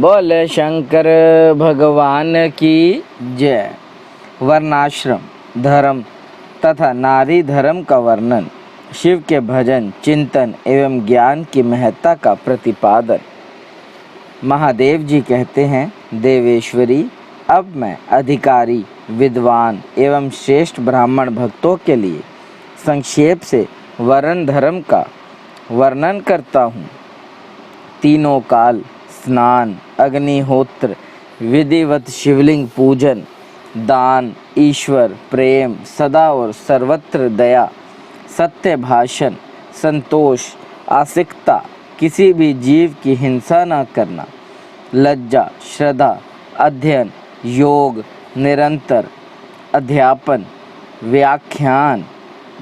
बोले शंकर भगवान की जय। वर्णाश्रम धर्म तथा नारी धर्म का वर्णन, शिव के भजन चिंतन एवं ज्ञान की महत्ता का प्रतिपादन। महादेव जी कहते हैं, देवेश्वरी, अब मैं अधिकारी, विद्वान एवं श्रेष्ठ ब्राह्मण भक्तों के लिए संक्षेप से वर्ण धर्म का वर्णन करता हूँ। तीनों काल स्नान, अग्निहोत्र, विधिवत शिवलिंग पूजन, दान, ईश्वर प्रेम, सदा और सर्वत्र दया, सत्य भाषण, संतोष, आस्तिकता, किसी भी जीव की हिंसा न करना, लज्जा, श्रद्धा, अध्ययन, योग, निरंतर अध्यापन, व्याख्यान,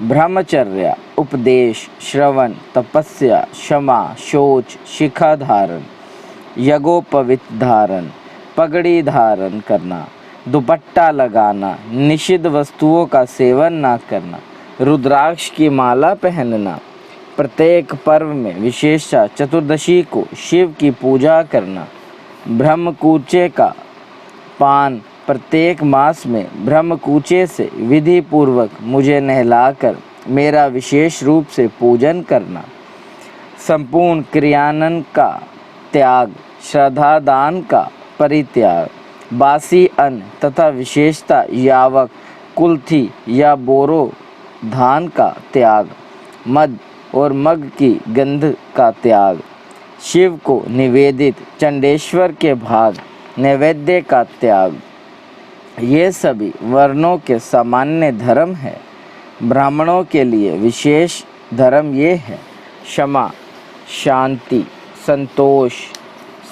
ब्रह्मचर्य, उपदेश, श्रवण, तपस्या, क्षमा, शौच, शिखा धारण, यज्ञोपवीत धारण, पगड़ी धारण करना, दुपट्टा लगाना, निषिद्ध वस्तुओं का सेवन न करना, रुद्राक्ष की माला पहनना, प्रत्येक पर्व में विशेषतः चतुर्दशी को शिव की पूजा करना, ब्रह्मकूचे का पान, प्रत्येक मास में ब्रह्मकूचे से विधि पूर्वक मुझे नहलाकर मेरा विशेष रूप से पूजन करना, संपूर्ण क्रियानन का त्याग, श्रद्धा दान का परित्याग, बासी अन्न तथा विशेषता यावक, कुल्थी या बोरो धान का त्याग, मद और मग की गंध का त्याग, शिव को निवेदित चंडेश्वर के भाग नैवेद्य का त्याग, ये सभी वर्णों के सामान्य धर्म है। ब्राह्मणों के लिए विशेष धर्म ये है: क्षमा, शांति, संतोष,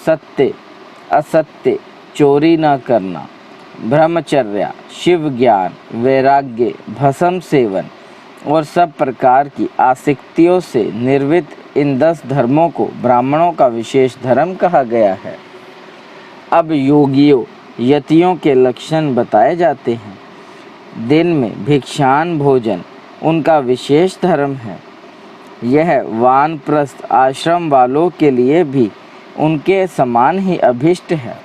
सत्य, असत्य, चोरी न करना, ब्रह्मचर्य, शिव ज्ञान, वैराग्य, भस्म सेवन और सब प्रकार की आसक्तियों से निर्वृत्त इन 10 धर्मों को ब्राह्मणों का विशेष धर्म कहा गया है। अब योगियों यतियों के लक्षण बताए जाते हैं। दिन में भिक्षान भोजन उनका विशेष धर्म है। यह वानप्रस्थ आश्रम वालों के लिए भी उनके समान ही अभिष्ट है।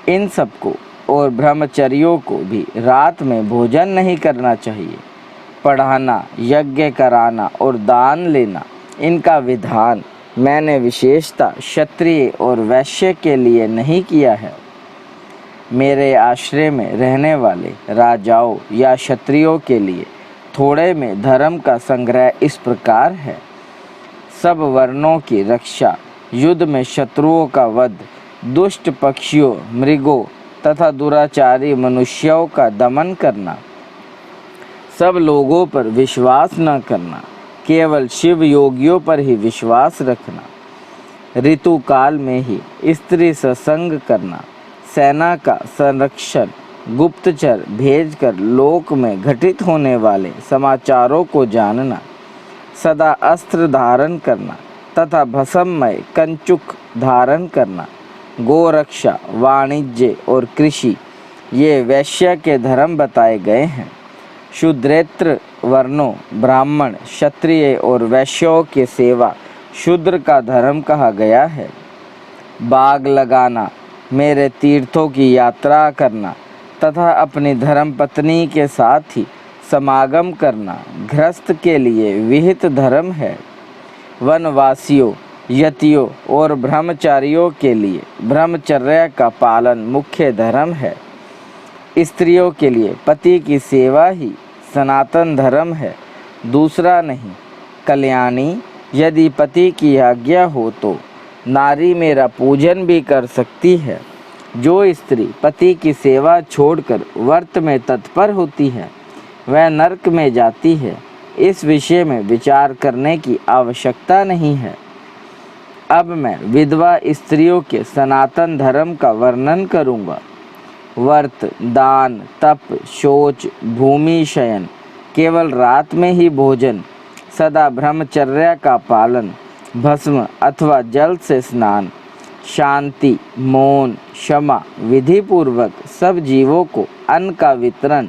इन सबको और ब्रह्मचर्यों को भी रात में भोजन नहीं करना चाहिए। पढ़ाना, यज्ञ कराना और दान लेना इनका विधान मैंने विशेषता क्षत्रिय और वैश्य के लिए नहीं किया है। मेरे आश्रय में रहने वाले राजाओं या क्षत्रियों के लिए थोड़े में धर्म का संग्रह इस प्रकार है: सब वर्णों की रक्षा, युद्ध में शत्रुओं का वध, दुष्ट पक्षियों, मृगों तथा दुराचारी मनुष्यों का दमन करना, सब लोगों पर विश्वास न करना, केवल शिव योगियों पर ही विश्वास रखना, ऋतु काल में ही स्त्री सत्संग करना, सेना का संरक्षण, गुप्तचर भेजकर लोक में घटित होने वाले समाचारों को जानना, सदा अस्त्र धारण करना तथा भस्ममय कंचुक धारण करना, गोरक्षा, वाणिज्य और कृषि, ये वैश्य के धर्म बताए गए हैं। शूद्रेतर वर्णों ब्राह्मण, क्षत्रिय और वैश्यों की सेवा शूद्र का धर्म कहा गया है। बाग लगाना, मेरे तीर्थों की यात्रा करना तथा अपनी धर्मपत्नी के साथ ही समागम करना गृहस्थ के लिए विहित धर्म है। वनवासियों, यतियों और ब्रह्मचारियों के लिए ब्रह्मचर्य का पालन मुख्य धर्म है। स्त्रियों के लिए पति की सेवा ही सनातन धर्म है, दूसरा नहीं। कल्याणी, यदि पति की आज्ञा हो तो नारी मेरा पूजन भी कर सकती है। जो स्त्री पति की सेवा छोड़कर व्रत में तत्पर होती है वह नरक में जाती है। इस विषय में विचार करने की आवश्यकता नहीं है। अब मैं विधवा स्त्रियों के सनातन धर्म का वर्णन करूँगा। व्रत, दान, तप, शौच, भूमि शयन, केवल रात में ही भोजन, सदा ब्रह्मचर्य का पालन, भस्म अथवा जल से स्नान, शांति, मौन, क्षमा, विधि पूर्वक सब जीवों को अन्न का वितरण,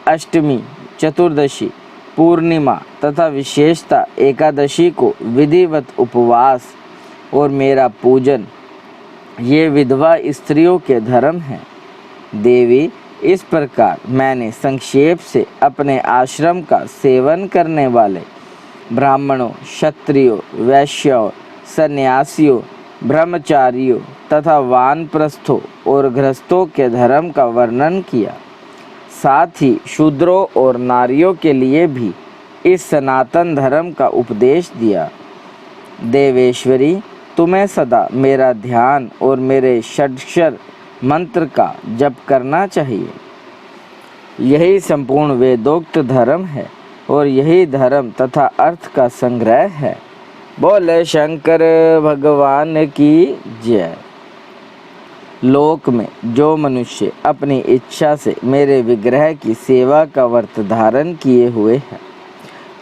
अष्टमी, चतुर्दशी, पूर्णिमा तथा विशेषता एकादशी को विधिवत उपवास और मेरा पूजन, ये विधवा स्त्रियों के धर्म हैं। देवी, इस प्रकार मैंने संक्षेप से अपने आश्रम का सेवन करने वाले ब्राह्मणों, क्षत्रियों, वैश्यों, सन्यासियों, ब्रह्मचारियों तथा वानप्रस्थों और गृहस्थों के धर्म का वर्णन किया। साथ ही शूद्रों और नारियों के लिए भी इस सनातन धर्म का उपदेश दिया। देवेश्वरी, तुम्हें सदा मेरा ध्यान और मेरे षड्क्षर मंत्र का जप करना चाहिए। यही संपूर्ण वेदोक्त धर्म है और यही धर्म तथा अर्थ का संग्रह है। बोले शंकर भगवान की जय। लोक में जो मनुष्य अपनी इच्छा से मेरे विग्रह की सेवा का व्रत धारण किए हुए है,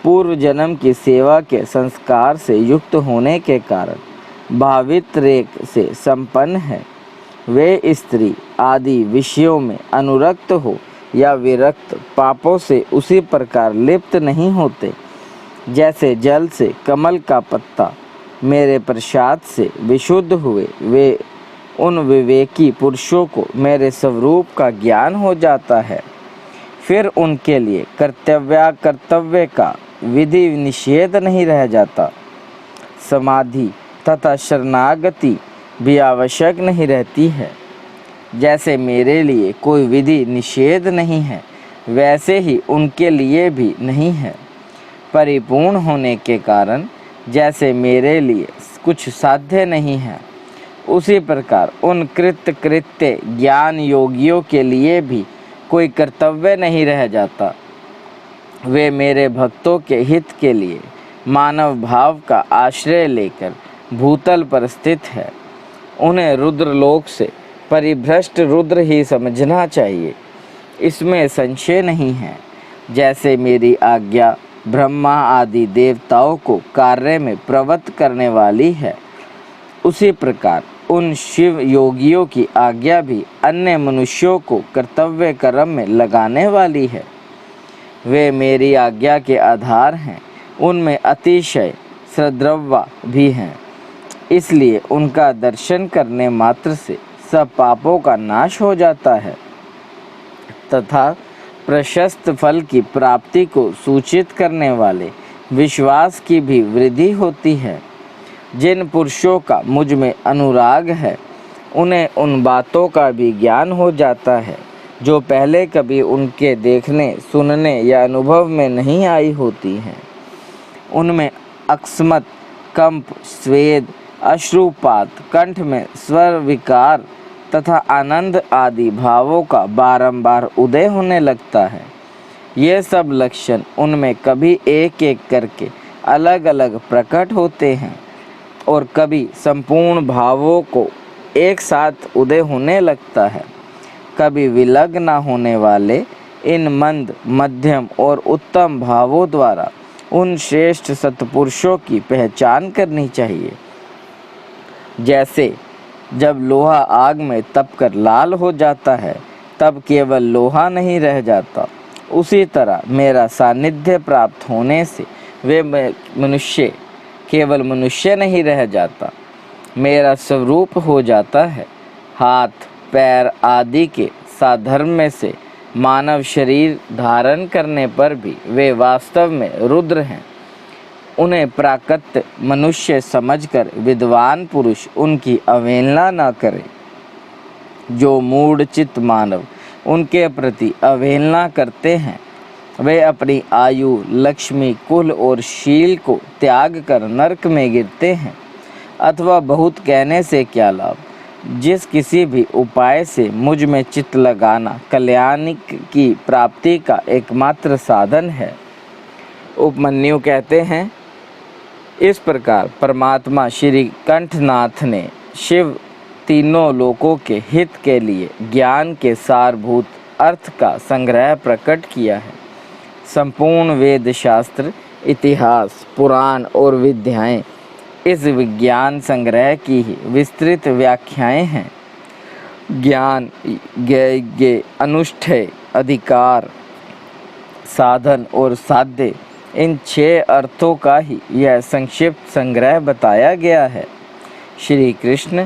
पूर्व जन्म की सेवा के संस्कार से युक्त होने के कारण भावित रेख से संपन्न है, वे स्त्री आदि विषयों में अनुरक्त हो या विरक्त पापों से उसी प्रकार लिप्त नहीं होते जैसे जल से कमल का पत्ता मेरे प्रसाद से विशुद्ध हुए। वे उन विवेकी पुरुषों को मेरे स्वरूप का ज्ञान हो जाता है। फिर उनके लिए कर्तव्य का विधि निषेध नहीं रह जाता। समाधि तथा शरणागति भी आवश्यक नहीं रहती है। जैसे मेरे लिए कोई विधि निषेध नहीं है, वैसे ही उनके लिए भी नहीं है। परिपूर्ण होने के कारण जैसे मेरे लिए कुछ साध्य नहीं है, उसी प्रकार उन कृत्य ज्ञान योगियों के लिए भी कोई कर्तव्य नहीं रह जाता। वे मेरे भक्तों के हित के लिए मानव भाव का आश्रय लेकर भूतल पर स्थित है। उन्हें रुद्रलोक से परिभ्रष्ट रुद्र ही समझना चाहिए, इसमें संशय नहीं है। जैसे मेरी आज्ञा ब्रह्मा आदि देवताओं को कार्य में प्रवृत्त करने वाली है, उसी प्रकार उन शिव योगियों की आज्ञा भी अन्य मनुष्यों को कर्तव्य कर्म में लगाने वाली है। वे मेरी आज्ञा के आधार हैं, उनमें अतिशय श्रद्धावा भी हैं, इसलिए उनका दर्शन करने मात्र से सब पापों का नाश हो जाता है तथा प्रशस्त फल की प्राप्ति को सूचित करने वाले विश्वास की भी वृद्धि होती है। जिन पुरुषों का मुझ में अनुराग है, उन्हें उन बातों का भी ज्ञान हो जाता है जो पहले कभी उनके देखने, सुनने या अनुभव में नहीं आई होती हैं। उनमें अकस्मात कंप, स्वेद, अश्रुपात, कंठ में स्वर विकार तथा आनंद आदि भावों का बारंबार उदय होने लगता है। ये सब लक्षण उनमें कभी एक एक करके अलग अलग प्रकट होते हैं और कभी संपूर्ण भावों को एक साथ उदय होने लगता है। कभी विलग न होने वाले इन मंद, मध्यम और उत्तम भावों द्वारा उन श्रेष्ठ सत्पुरुषों की पहचान करनी चाहिए। जैसे जब लोहा आग में तपकर लाल हो जाता है, तब केवल लोहा नहीं रह जाता, उसी तरह मेरा सानिध्य प्राप्त होने से वे मनुष्य केवल मनुष्य नहीं रह जाता, मेरा स्वरूप हो जाता है। हाथ, पैर आदि के साधर्म्य से मानव शरीर धारण करने पर भी वे वास्तव में रुद्र हैं। उन्हें प्राकृत मनुष्य समझकर विद्वान पुरुष उनकी अवहेलना न करे। जो मूढ़ चित्त मानव उनके प्रति अवहेलना करते हैं, वे अपनी आयु, लक्ष्मी, कुल और शील को त्याग कर नरक में गिरते हैं। अथवा बहुत कहने से क्या लाभ, जिस किसी भी उपाय से मुझ में चित्त लगाना कल्याण की प्राप्ति का एकमात्र साधन है। उपमन्यु कहते हैं, इस प्रकार परमात्मा श्री कंठनाथ ने शिव तीनों लोकों के हित के लिए ज्ञान के सारभूत अर्थ का संग्रह प्रकट किया है। संपूर्ण वेद शास्त्र, इतिहास, पुराण और विद्याएं इस विज्ञान संग्रह की ही विस्तृत व्याख्याएं हैं। ज्ञान, ज्ञेय, अनुष्ठेय, अधिकार, साधन और साध्य, इन 6 अर्थों का ही यह संक्षिप्त संग्रह बताया गया है। श्री कृष्ण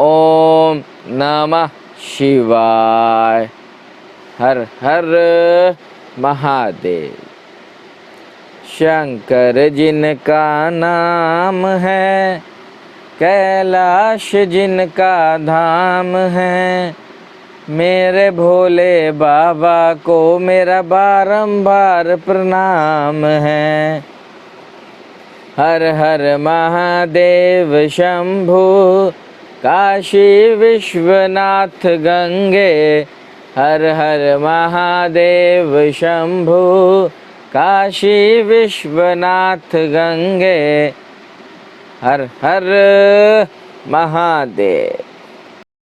ओम नमः शिवाय। हर हर महादेव। शंकर जिनका नाम है, कैलाश जिनका धाम है, मेरे भोले बाबा को मेरा बारंबार प्रणाम है। हर हर महादेव शंभु, काशी विश्वनाथ गंगे। हर हर महादेव शंभु, काशी विश्वनाथ गंगे। हर हर महादेव।